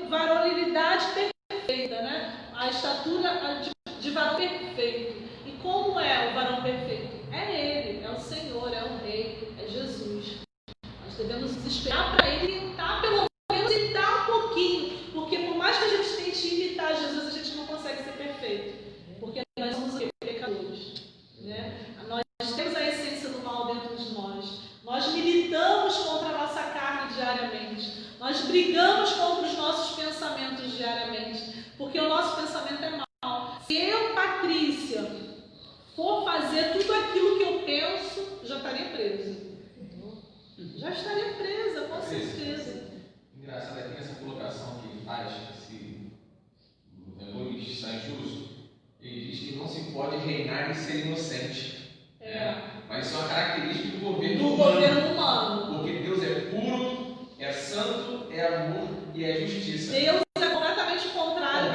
varonilidade perfeita, né? A estatura de varão perfeito. E como é o varão perfeito? É ele, é o Senhor, é o Rei, é Jesus. Nós devemos nos esperar para ele tentar, pelo menos imitar um pouquinho, porque por mais que a gente tente imitar Jesus, a gente não consegue ser perfeito, porque nós somos pecadores, né? Nós temos a essência do mal dentro de nós. Nós militamos contra a nossa carne diariamente. Nós brigamos contra os nossos pensamentos diariamente, porque o nosso pensamento é mau. Se eu, Patrícia, for fazer tudo aquilo que eu penso, já estaria presa. Já estaria presa, com certeza. Engraçado, tem essa colocação que ele faz, Luiz Sanjuso, ele diz que não se pode reinar e ser inocente. Mas isso é uma característica do governo humano. Porque Deus é puro, é santo, é amor e é justiça. Deus é completamente contrário. O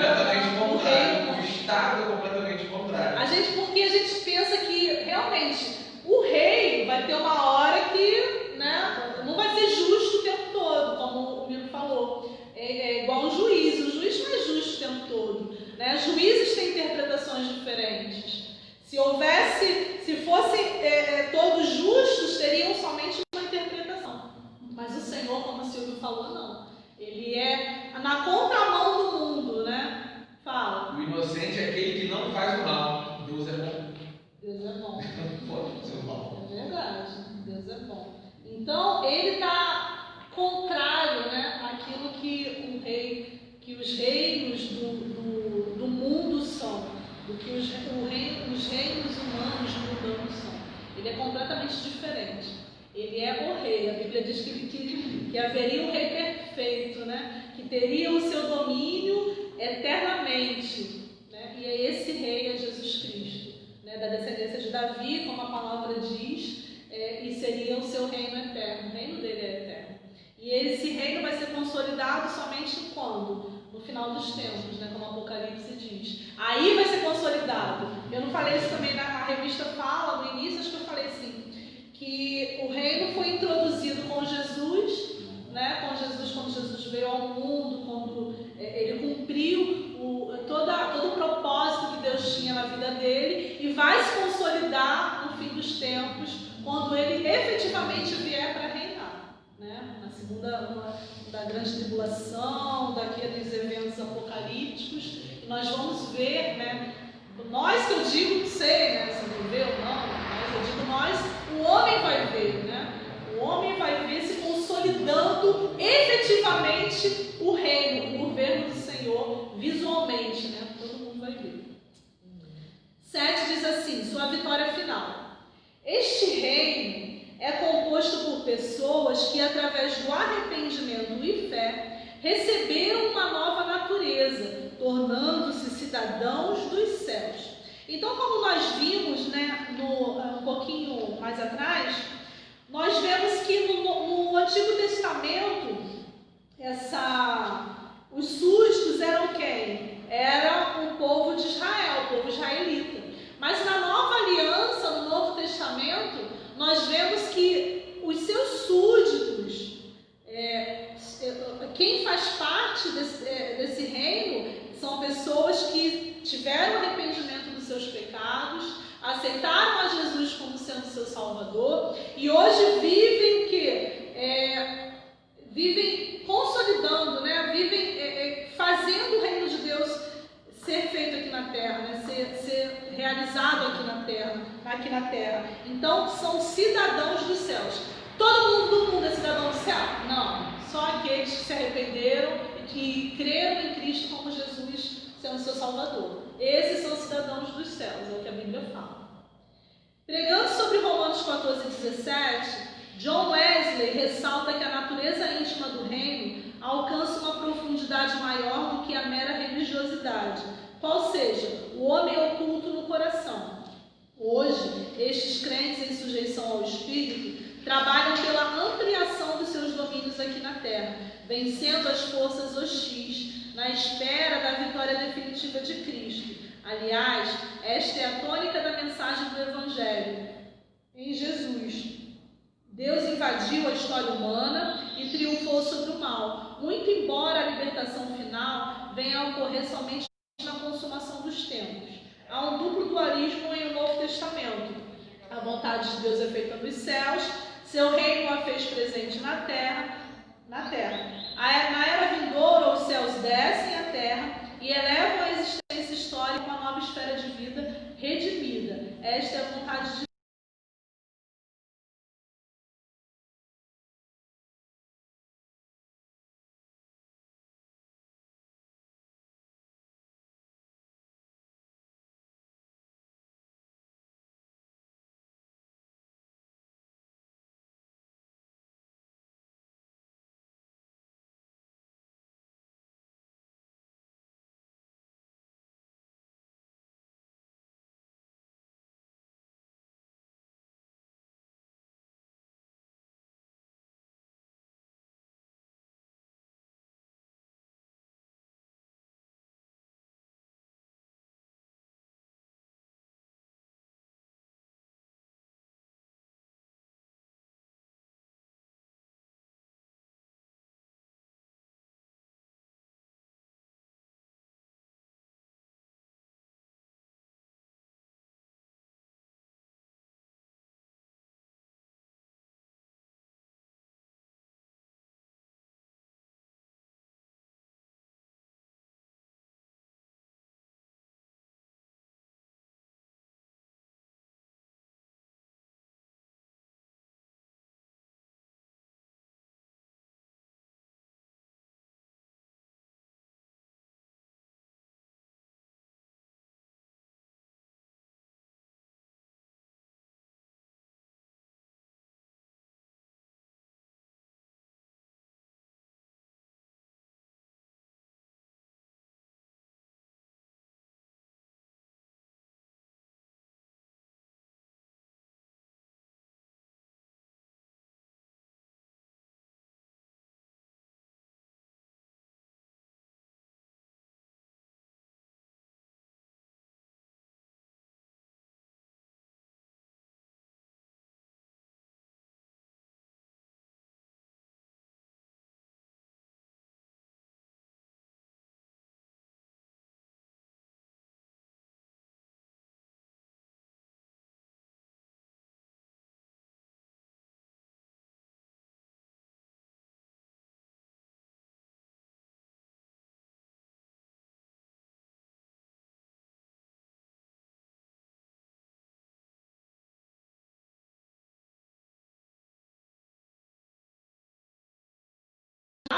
Estado é completamente contrário. Porque a gente pensa que realmente o rei vai ter uma hora que, né, não vai ser justo o tempo todo, como o Miro falou. É igual um juiz. O juiz não é justo o tempo todo, né? Juízes têm interpretações diferentes. Se fossem todos justos, teriam somente uma interpretação. Mas o Senhor, como o Silvio falou, não. Ele é na contramão do mundo, né? Fala. O inocente é aquele que não faz o mal. Deus é bom. Deus é bom. Não pode fazer o mal. É verdade. Deus é bom. Então, ele está contrário, né, àquilo que os reinos do mundo são, do que os reinos humanos mundanos são. Ele é completamente diferente. Ele é o rei. A Bíblia diz que haveria um rei perfeito, né? Que teria o seu domínio eternamente, né? E esse rei é Jesus Cristo, né? Da descendência de Davi, como a palavra diz, e seria o seu reino eterno. O reino dele é eterno. E esse reino vai ser consolidado somente quando? No final dos tempos, né? Como o Apocalipse diz. Aí vai ser consolidado. Eu não falei isso também na revista Fala, no início, acho que eu falei assim, que o reino foi introduzido com Jesus, né? Quando Jesus veio ao mundo, quando ele cumpriu todo o propósito que Deus tinha na vida dele, e vai se consolidar no fim dos tempos, quando ele efetivamente vier para reinar, né? Na segunda da grande tribulação, daqui dos eventos apocalípticos, e nós vamos ver, né? Nós, que eu digo, não sei, né, se não vê ou não, mas eu digo nós, o homem vai ver, né? O homem vai ver se consolidando efetivamente o reino, o governo do Senhor, visualmente, né? Todo mundo vai ver. 7 diz assim, sua vitória final. Este reino é composto por pessoas que, através do arrependimento e fé, receberam uma nova natureza, tornando-se cidadãos dos céus. Então, como nós vimos, né, um pouquinho mais atrás, nós vemos que no Antigo Testamento, os súditos eram quem? Era o povo de Israel, o povo israelita. Mas na Nova Aliança, no Novo Testamento, nós vemos que os seus súditos, quem faz parte desse reino, são pessoas que tiveram arrependimento dos seus pecados, aceitaram a Jesus como sendo seu Salvador e hoje vivem o quê? Vivem consolidando, né? Vivem fazendo o reino de Deus ser feito aqui na terra, né? Ser realizado aqui na terra. Então, são cidadãos dos céus. Todo mundo do mundo é cidadão do céu? Não. só aqueles que se arrependeram e que creram em Cristo como Jesus sendo seu Salvador. Esses são cidadãos dos céus, é o que a Bíblia fala. Pregando sobre Romanos 14:17, John Wesley ressalta que a natureza íntima do reino alcança uma profundidade maior do que a mera religiosidade, qual seja, o homem oculto no coração. Hoje, estes crentes em sujeição ao Espírito trabalham pela ampliação dos seus domínios aqui na terra, vencendo as forças hostis, na espera da vitória definitiva de Cristo. Aliás, esta é a tônica da mensagem do Evangelho. Em Jesus, Deus invadiu a história humana e triunfou sobre o mal, muito embora a libertação final venha a ocorrer somente na consumação dos tempos. Há um duplo dualismo em o Novo Testamento. A vontade de Deus é feita nos céus, seu reino a fez presente na terra. Na era vindoura, os céus descem à terra e elevam a existência histórica a uma nova esfera de vida redimida. Esta é a vontade de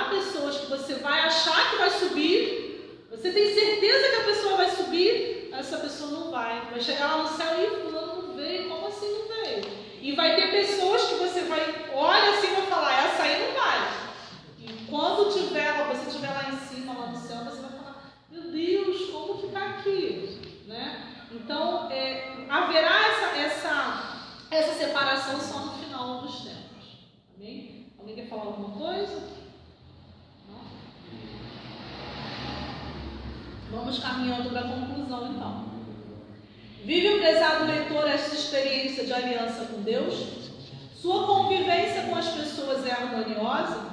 pessoas que você vai achar que vai subir, você tem certeza que a pessoa vai subir, essa pessoa não vai. Vai chegar lá no céu e fulano não veio, como assim não veio? E vai ter pessoas que você vai, olha assim e vai falar, essa aí não vai. E quando você estiver lá em cima, lá no céu, você vai falar, meu Deus, como que está aqui? Né? Então, haverá essa separação só no final dos tempos. Amém? Alguém quer falar alguma coisa? Vamos caminhando para a conclusão, então. Vive o prezado leitor esta experiência de aliança com Deus? Sua convivência com as pessoas é harmoniosa?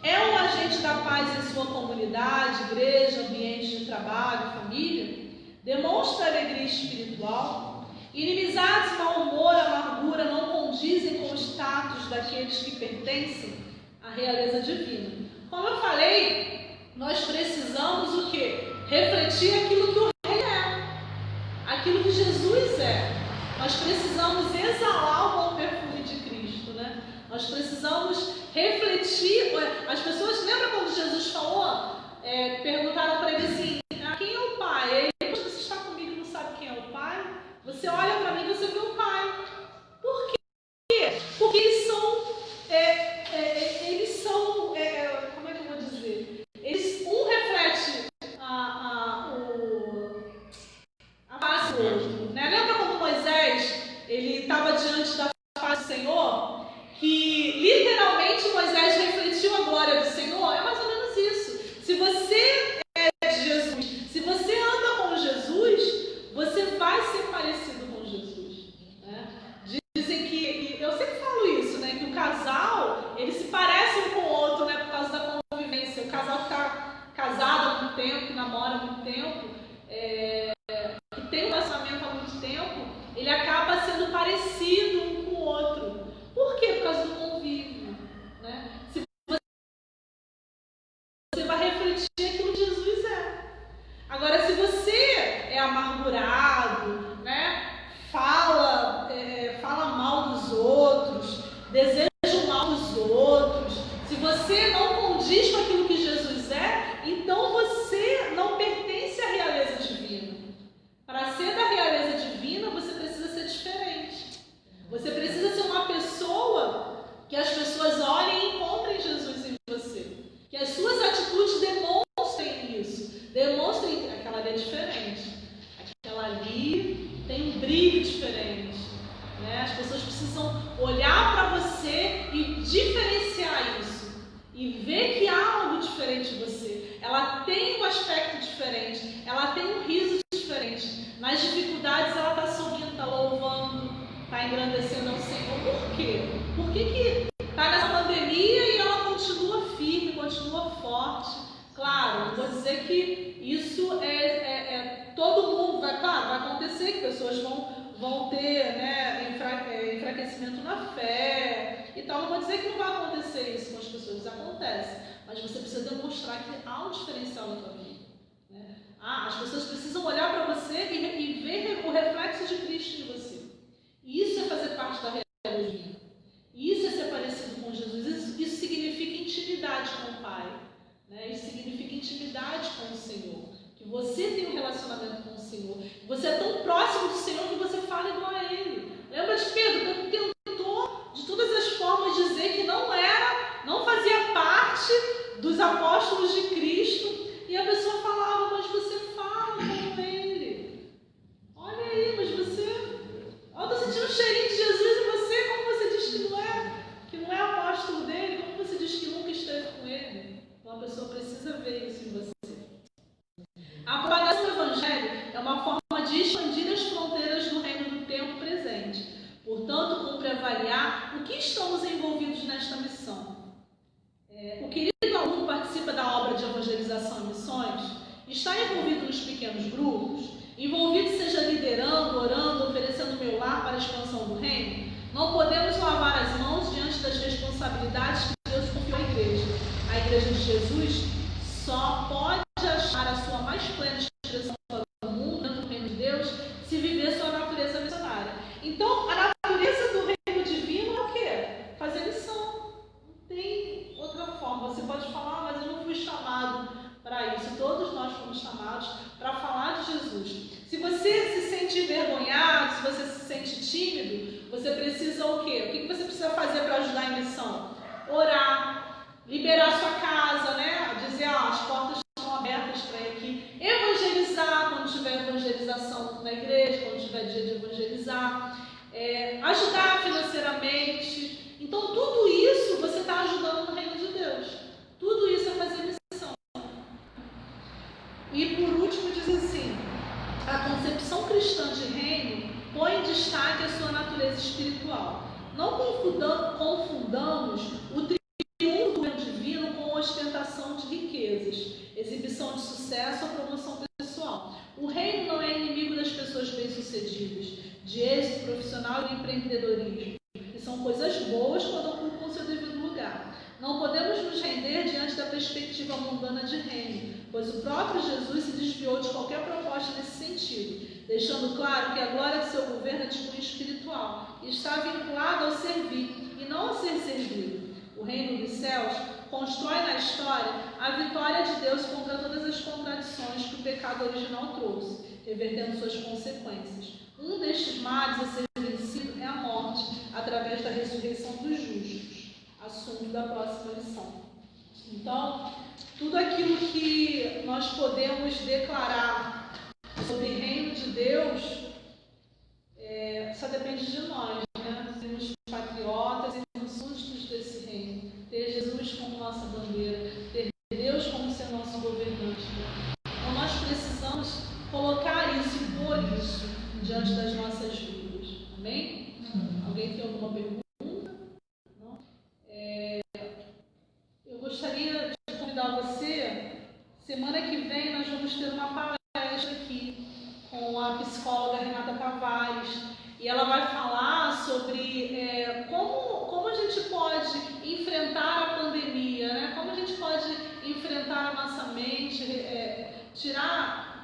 É um agente da paz em sua comunidade, igreja, ambiente de trabalho, família? Demonstra alegria espiritual? Inimizades, mau humor, amargura não condizem com o status daqueles que pertencem à realeza divina. Como eu falei, nós precisamos o quê? Refletir aquilo que o rei é, aquilo que Jesus é. Nós precisamos exalar o bom perfume de Cristo, né? Nós precisamos refletir. As pessoas, lembra quando Jesus falou? Perguntaram para ele assim, quem é o Pai? Ele, você está comigo e não sabe quem é o Pai? Você olha para mim e você vê o Pai. Por quê? Porque eles são, como é que eu vou dizer? Um reflete a face do outro, né? Lembra quando Moisés, ele estava diante da face do Senhor? Que literalmente Moisés refletiu a glória do Senhor? É mais ou menos isso. Se você é de Jesus, se você anda com Jesus, você vai ser parecido com Jesus, né? Dizem que, eu sempre falo isso, né? Que o casal, eles se parecem um com o outro, né? Por causa da convivência. O casal que está casado há muito tempo, que namora há muito tempo, que tem um relacionamento há muito tempo, ele acaba sendo parecido um com o outro. Por quê? Por causa do convívio, né? Se você vai refletir aquilo que Jesus é. Agora, se você é amargurado, né? Fala mal dos outros, deseja o mal dos outros, se você não condiz com aquilo que Jesus é, então você não pertence à realeza divina. Para ser da realeza divina, você precisa ser diferente. Você precisa ser uma pessoa que as pessoas olhem e encontrem Jesus em você. Que as suas atitudes demonstrem isso. Demonstrem que aquela ali é diferente. Aquela ali tem um brilho diferente. Né? As pessoas precisam olhar para você e diferenciar isso. E ver que há algo diferente em você. Ela tem um aspecto diferente. Ela tem um riso diferente. Nas dificuldades ela está sorrindo, está louvando, está engrandecendo ao Senhor. Por quê? Por que está nessa pandemia e ela continua firme, continua forte? Claro, não vou dizer que isso todo mundo, vai acontecer, que pessoas vão ter, né, enfraquecimento na fé e tal. Não vou dizer que não vai acontecer isso com as pessoas, acontece. Mas você precisa demonstrar que há um diferencial na tua vida. Né? As pessoas precisam olhar para você e ver o reflexo de Cristo em você. E isso é fazer parte da realidade divina. Isso é ser parecido com Jesus. Isso significa intimidade com o Pai. Né? Isso significa intimidade com o Senhor. Que você tem um relacionamento com o Senhor. Você é tão próximo do Senhor que você fala igual a Ele. Lembra de Pedro? Que tentou de todas as formas dizer que não fazia parte dos apóstolos de Cristo. E a pessoa falava, mas você fala como Ele. Olha aí, mas você... Eu estou sentindo um cheirinho de Jesus em você, como você diz que não é apóstolo dele, como você diz que nunca esteve com ele? Então a pessoa precisa ver isso em você. A propagação do Evangelho é uma forma de expandir as fronteiras do reino do tempo presente. Portanto, cumpre avaliar o que estamos envolvidos nesta missão. O querido aluno participa da obra de evangelização e missões, está envolvido nos pequenos grupos, envolvido seja liderando, orando, oferecendo o meu lar para a expansão do reino. Não podemos lavar as mãos diante das responsabilidades que Deus confiou à igreja. A igreja de Jesus só pode achar a sua mais plena expressão para o mundo, dentro do reino de Deus, se viver sua natureza missionária. Então, a natureza do reino divino é o quê? Fazer missão. Não tem outra forma. Você pode falar, mas eu não fui chamado para isso. Todos nós fomos chamados para falar de Jesus. Se você se sente envergonhado, se você se sente tímido, você precisa o quê? O que você precisa fazer para ajudar em missão? Orar, liberar sua casa, né? Dizer, as portas estão abertas para ir aqui. Evangelizar quando tiver evangelização na igreja, quando tiver dia de evangelizar. Ajudar financeiramente. Então, tudo isso você está ajudando no reino de Deus. Tudo isso é fazer missão. E por último diz assim, a concepção cristã de reino põe em destaque a sua natureza espiritual. Não confundamos o triunfo do reino divino com ostentação de riquezas, exibição de sucesso ou promoção pessoal. O reino não é inimigo das pessoas bem-sucedidas, de êxito profissional e empreendedorismo, que são coisas boas quando ocupam seu devido lugar. Não podemos nos render diante da perspectiva mundana de reino, pois o próprio Jesus se desviou de qualquer proposta nesse sentido, deixando claro que a glória de seu governo é de cunho espiritual e está vinculada ao servir, e não a ser servido. O reino dos céus constrói na história a vitória de Deus contra todas as contradições que o pecado original trouxe, revertendo suas consequências. Um destes males a ser vencido é a morte, através da ressurreição dos justos, assunto da próxima lição. Então, tudo aquilo que nós podemos declarar sobre o reino de Deus só depende de nós, né? Sermos patriotas e sermos súditos desse reino, ter Jesus como nossa bandeira, ter Deus como ser nosso governante, né? Então nós precisamos colocar isso e pôr isso diante das nossas vidas. Amém? Alguém tem alguma pergunta? Não? Eu gostaria de convidar você. Semana que vem nós vamos ter uma palestra aqui com a psicóloga Renata Tavares. E ela vai falar sobre como a gente pode enfrentar a pandemia, né? Como a gente pode enfrentar a nossa mente,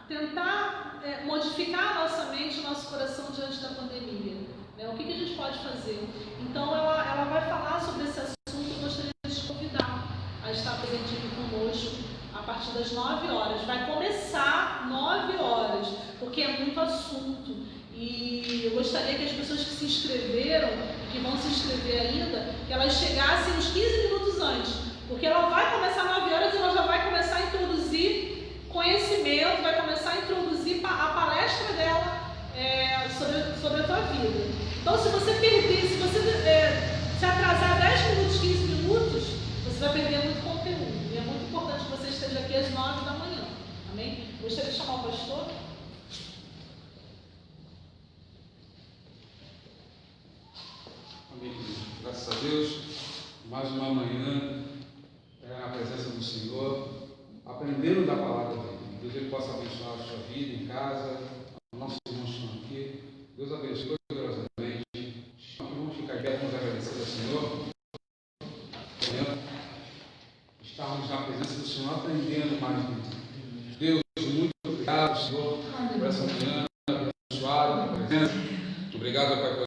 tentar modificar a nossa mente, o nosso coração diante da pandemia. Né? O que a gente pode fazer? Então, ela vai falar sobre esse assunto. Eu gostaria de te convidar a estar presente aqui conosco a partir das 9 horas. Vai começar 9 horas, porque é muito assunto. E eu gostaria que as pessoas que se inscreveram, que vão se inscrever ainda, que elas chegassem uns 15 minutos antes, porque ela vai começar 9 horas e ela já vai começar a introduzir conhecimento, vai começar a introduzir a palestra dela sobre a tua vida. Então, se você perder, se você se atrasar 10 minutos, 15 minutos, você vai perder muito conteúdo. E é muito importante que você esteja aqui às 9 da manhã. Amém? Gostaria de chamar o pastor. Amém, querido. Graças a Deus, mais uma manhã na presença do Senhor, aprendendo da palavra dele. Deus ele possa abençoar a sua vida em casa, os nossos irmãos que estão aqui. Deus abençoe poderosamente. Vamos ficar aqui, vamos agradecer ao Senhor. Estarmos na presença do Senhor, aprendendo mais dele. Deus, muito obrigado, Senhor, por essa manhã abençoada, presença.